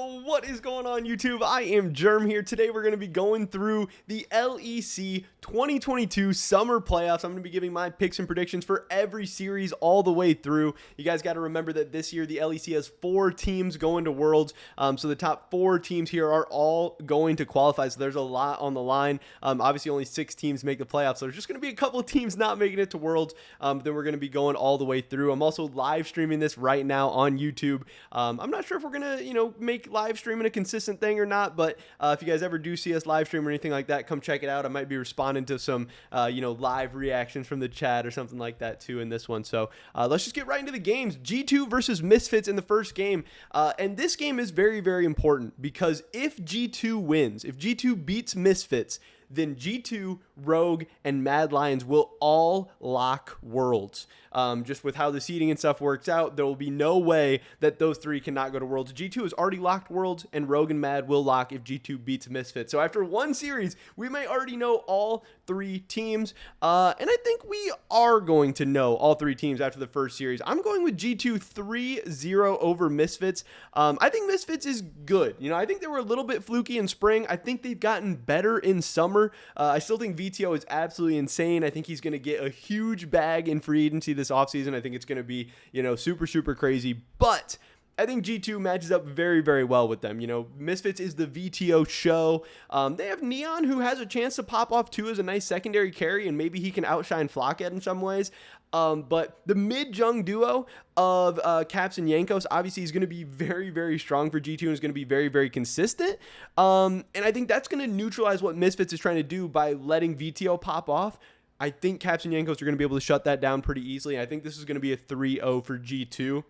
What is going on, YouTube? I am Germ here. Today we're going to be going through the LEC 2022 Summer Playoffs. I'm going to be giving my picks and predictions for every series all the way through. You guys got to remember that this year the LEC has 4 teams going to Worlds. So the top 4 teams here are all going to qualify. So there's a lot on the line. Obviously only 6 teams make the playoffs. So there's just going to be a couple of teams not making it to Worlds. Then we're going to be going all the way through. I'm also live streaming this right now on YouTube. I'm not sure if we're going to, make live streaming a consistent thing or not, but if you guys ever do see us live stream or anything like that, come check it out. I might be responding to some, live reactions from the chat or something like that too in this one. So let's just get right into the games. G2 versus Misfits in the first game. And this game is very, very important because if G2 wins, if G2 beats Misfits, then G2, Rogue, and Mad Lions will all lock Worlds. Just with how the seeding and stuff works out, there will be no way that those 3 cannot go to Worlds. G2 has already locked Worlds, and Rogue and Mad will lock if G2 beats Misfits. So after one series, we may already know all 3 teams, and I think we are going to know all 3 teams after the first series. I'm going with G2 3-0 over Misfits. I think Misfits is good. I think they were a little bit fluky in spring. I think they've gotten better in summer. I still think VTO is absolutely insane. I think he's going to get a huge bag in free agency this offseason. I think it's going to be, super, super crazy. But I think G2 matches up very, very well with them. Misfits is the VTO show. They have Neon, who has a chance to pop off too as a nice secondary carry, and maybe he can outshine Flockhead in some ways. But the mid-jung duo of Caps and Yankos obviously is going to be very, very strong for G2 and is going to be very, very consistent. And I think that's going to neutralize what Misfits is trying to do by letting VTO pop off. I think Caps and Yankos are going to be able to shut that down pretty easily. I think this is going to be a 3-0 for G2.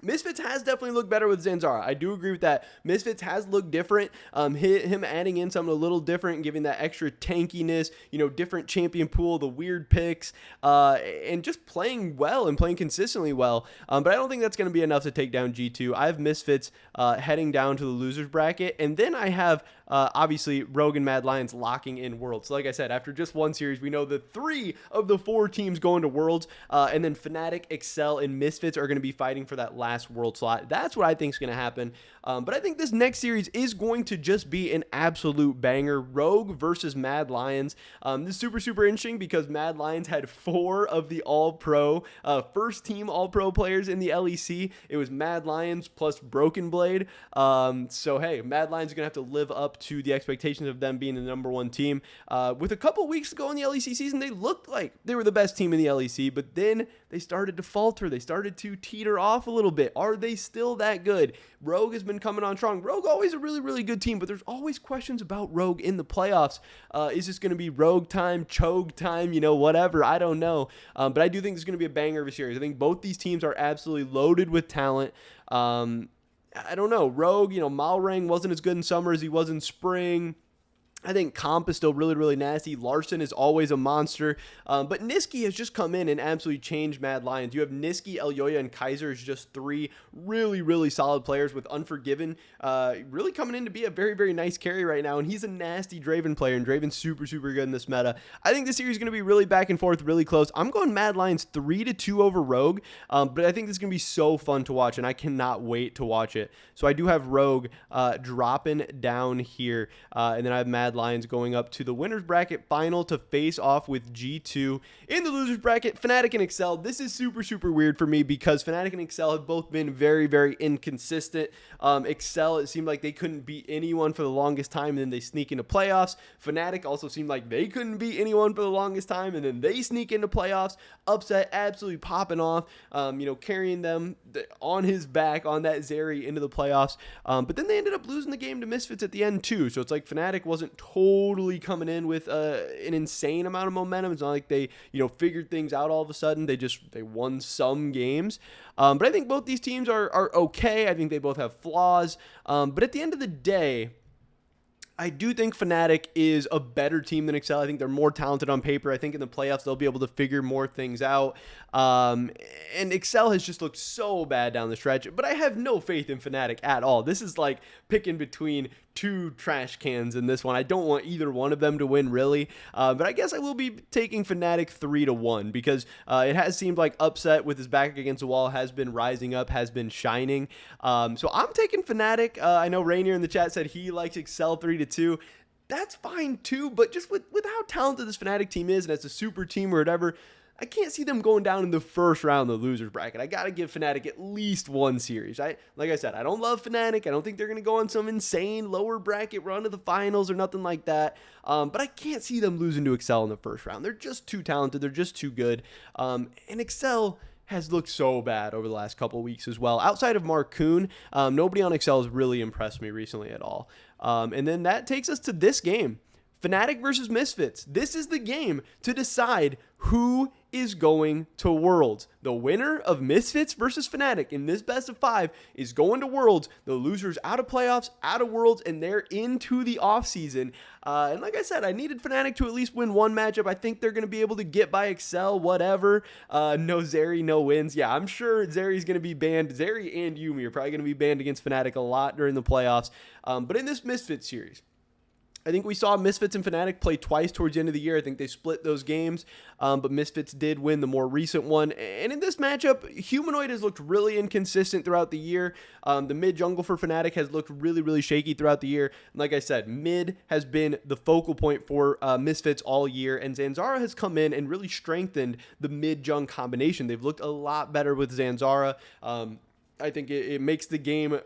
Misfits has definitely looked better with Zanzara. I do agree with that. Misfits has looked different. Him adding in something a little different, giving that extra tankiness, different champion pool, the weird picks, and just playing well and playing consistently well. But I don't think that's going to be enough to take down G2. I have Misfits heading down to the losers bracket, and then I have obviously Rogue and Mad Lions locking in Worlds. So like I said, after just one series, we know the 3 of the 4 teams going to Worlds, and then Fanatic, Excel, and Misfits are going to be fighting for that last World slot. That's what I think is going to happen. But I think this next series is going to just be an absolute banger. Rogue versus Mad Lions. This is super, super interesting because Mad Lions had 4 of the all-pro, first team all-pro players in the LEC. It was Mad Lions plus Broken Blade. So hey, Mad Lions are going to have to live up to the expectations of them being the number 1 team. With a couple weeks ago in the LEC season, they looked like they were the best team in the LEC, but then they started to falter. They started to teeter off a little bit. Are they still that good? Rogue has been coming on strong. Rogue always a really, really good team, but there's always questions about Rogue in the playoffs. Is this going to be Rogue time, Chogue time, whatever? I don't know. But I do think this is going to be a banger of a series. I think both these teams are absolutely loaded with talent. I don't know. Rogue, Malrang wasn't as good in summer as he was in spring. I think Comp is still really, really nasty. Larson is always a monster. But Niski has just come in and absolutely changed Mad Lions. You have Niski, Elyoya, and Kaiser as just 3 really, really solid players with Unforgiven really coming in to be a very, very nice carry right now. And he's a nasty Draven player, and Draven's super, super good in this meta. I think this series is going to be really back and forth, really close. I'm going Mad Lions 3-2 over Rogue. But I think this is going to be so fun to watch, and I cannot wait to watch it. So I do have Rogue dropping down here. And then I have Mad Lions going up to the winners bracket final to face off with G2. In the losers bracket, Fnatic and Excel. This is super, super weird for me because Fnatic and Excel have both been very, very inconsistent. Excel, it seemed like they couldn't beat anyone for the longest time, and then they sneak into playoffs. Fnatic also seemed like they couldn't beat anyone for the longest time, and then they sneak into playoffs. Upset, absolutely popping off, carrying them on his back on that Zeri into the playoffs. But then they ended up losing the game to Misfits at the end too. So it's like Fnatic wasn't totally coming in with an insane amount of momentum. It's not like they, figured things out all of a sudden. They won some games. But I think both these teams are okay. I think they both have flaws. But at the end of the day, I do think Fnatic is a better team than Excel. I think they're more talented on paper. I think in the playoffs they'll be able to figure more things out. And Excel has just looked so bad down the stretch, but I have no faith in Fnatic at all. This is like picking between two trash cans in this one. I don't want either one of them to win, really. But I guess I will be taking Fnatic 3-1 because it has seemed like Upset with his back against the wall has been rising up, has been shining. So I'm taking Fnatic. I know Rainier in the chat said he likes Excel 3-2. That's fine too, but just with how talented this Fnatic team is, and as a super team or whatever, I can't see them going down in the first round of the losers bracket. I got to give Fnatic at least one series. Like I said, I don't love Fnatic. I don't think they're going to go on some insane lower bracket run to the finals or nothing like that. But I can't see them losing to Excel in the first round. They're just too talented. They're just too good. And Excel has looked so bad over the last couple of weeks as well. Outside of Marcoon, nobody on Excel has really impressed me recently at all. And then that takes us to this game. Fnatic versus Misfits. This is the game to decide who is going to Worlds. The winner of Misfits versus Fnatic in this best of 5 is going to Worlds. The losers out of playoffs, out of Worlds, and they're into the offseason. And like I said, I needed Fnatic to at least win one matchup. I think they're going to be able to get by Excel, whatever. No Zeri, no wins. Yeah, I'm sure Zeri's going to be banned. Zeri and Yumi are probably going to be banned against Fnatic a lot during the playoffs. But in this Misfits series, I think we saw Misfits and Fnatic play twice towards the end of the year. I think they split those games, but Misfits did win the more recent one. And in this matchup, Humanoid has looked really inconsistent throughout the year. The mid jungle for Fnatic has looked really, really shaky throughout the year. And like I said, mid has been the focal point for Misfits all year, and Zanzara has come in and really strengthened the mid-jung combination. They've looked a lot better with Zanzara. I think it makes the game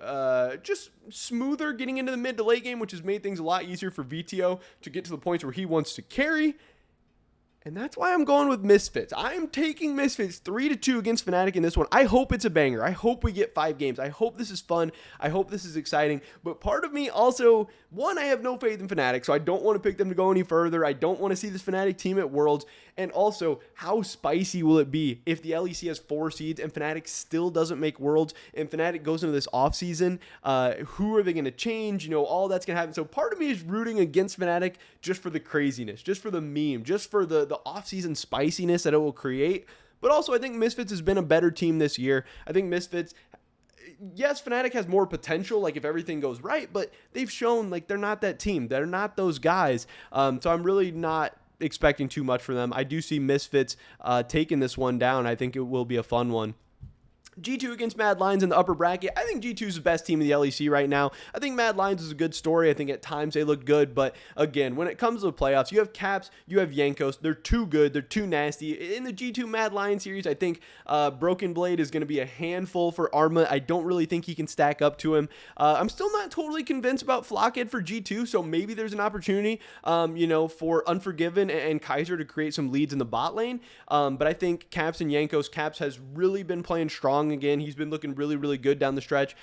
just smoother getting into the mid to late game, which has made things a lot easier for VTO to get to the points where he wants to carry. And that's why I'm going with Misfits. I am taking Misfits 3-2 against Fnatic in this one. I hope it's a banger. I hope we get 5 games. I hope this is fun. I hope this is exciting. But part of me also, one, I have no faith in Fnatic, so I don't want to pick them to go any further. I don't want to see this Fnatic team at Worlds. And also, how spicy will it be if the LEC has 4 seeds and Fnatic still doesn't make Worlds and Fnatic goes into this offseason? Who are they going to change? You know, all that's going to happen. So part of me is rooting against Fnatic just for the craziness, just for the meme, just for the offseason spiciness that it will create. But also, I think Misfits has been a better team this year. I think Misfits, yes, Fnatic has more potential, like if everything goes right, but they've shown like they're not that team. They're not those guys. So I'm really not expecting too much from them. I do see Misfits taking this one down. I think it will be a fun one. G2 against Mad Lions in the upper bracket. I think G2 is the best team in the LEC right now. I think Mad Lions is a good story. I think at times they look good, but again, when it comes to the playoffs, you have Caps, you have Yankos. They're too good. They're too nasty. In the G2 Mad Lions series, I think Broken Blade is going to be a handful for Arma. I don't really think he can stack up to him. I'm still not totally convinced about Flockhead for G2, so maybe there's an opportunity, for Unforgiven and Kaiser to create some leads in the bot lane. But I think Caps and Yankos, Caps has really been playing strong again. He's been looking really, really good down the stretch.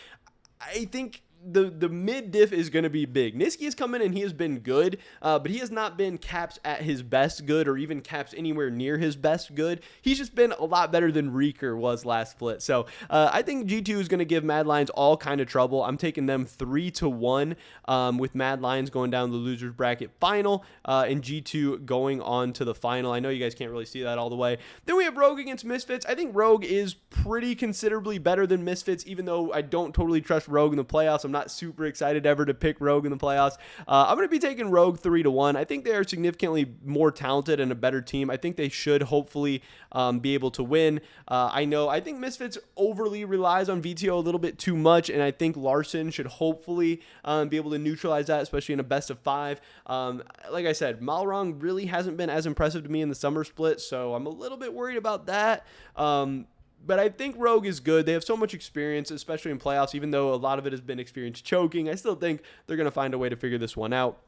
I think the mid diff is going to be big. Niski has come in and he has been good, but he has not been Caps at his best good or even Caps anywhere near his best good. He's just been a lot better than Reeker was last split. So I think G2 is going to give Mad Lions all kind of trouble. I'm taking them 3-1 with Mad Lions going down the losers bracket final and G2 going on to the final. I know you guys can't really see that all the way. Then we have Rogue against Misfits. I think Rogue is pretty considerably better than Misfits, even though I don't totally trust Rogue in the playoffs. I'm not super excited ever to pick Rogue in the playoffs. I'm going to be taking Rogue 3-1. I think they are significantly more talented and a better team. I think they should hopefully be able to win. I think Misfits overly relies on VTO a little bit too much, and I think Larson should hopefully be able to neutralize that, especially in a best of 5. Like I said, Malrong really hasn't been as impressive to me in the summer split, so I'm a little bit worried about that. But I think Rogue is good. They have so much experience, especially in playoffs, even though a lot of it has been experience choking. I still think they're going to find a way to figure this one out.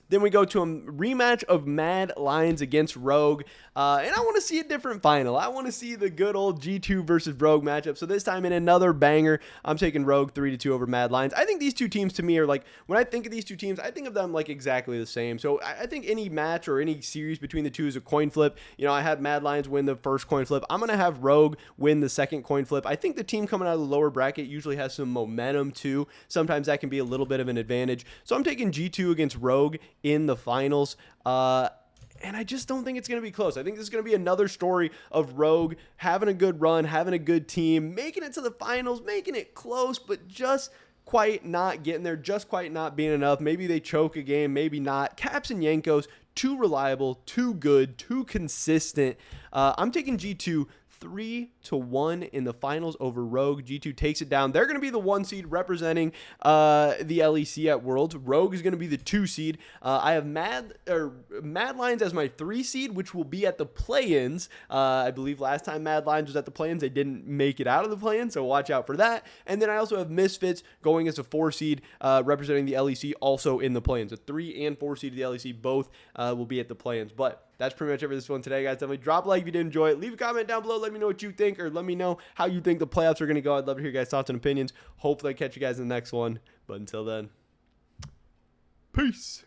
Then we go to a rematch of Mad Lions against Rogue. And I want to see a different final. I want to see the good old G2 versus Rogue matchup. So this time in another banger, I'm taking Rogue 3-2 over Mad Lions. I think these two teams to me are like, when I think of these two teams, I think of them like exactly the same. So I think any match or any series between the two is a coin flip. You know, I had Mad Lions win the first coin flip. I'm going to have Rogue win the second coin flip. I think the team coming out of the lower bracket usually has some momentum too. Sometimes that can be a little bit of an advantage. So I'm taking G2 against Rogue in the finals. And I just don't think it's going to be close. I think this is going to be another story of Rogue having a good run, having a good team, making it to the finals, making it close, but just quite not getting there, just quite not being enough. Maybe they choke a game, maybe not. Caps and Yankos, too reliable, too good, too consistent. I'm taking G2 3-1 in the finals over Rogue. G2 takes it down. They're going to be the 1 seed representing the LEC at Worlds. Rogue is going to be the 2 seed. I have Mad Lions as my 3 seed, which will be at the play-ins. I believe last time Mad Lions was at the play-ins, they didn't make it out of the play-ins, so watch out for that. And then I also have Misfits going as a 4 seed representing the LEC, also in the play-ins. A 3 and 4 seed of the LEC both will be at the play-ins. But that's pretty much it for this one today, guys. Definitely drop a like if you did enjoy it. Leave a comment down below. Let me know what you think, or let me know how you think the playoffs are going to go. I'd love to hear your guys' thoughts and opinions. Hopefully I catch you guys in the next one. But until then, peace.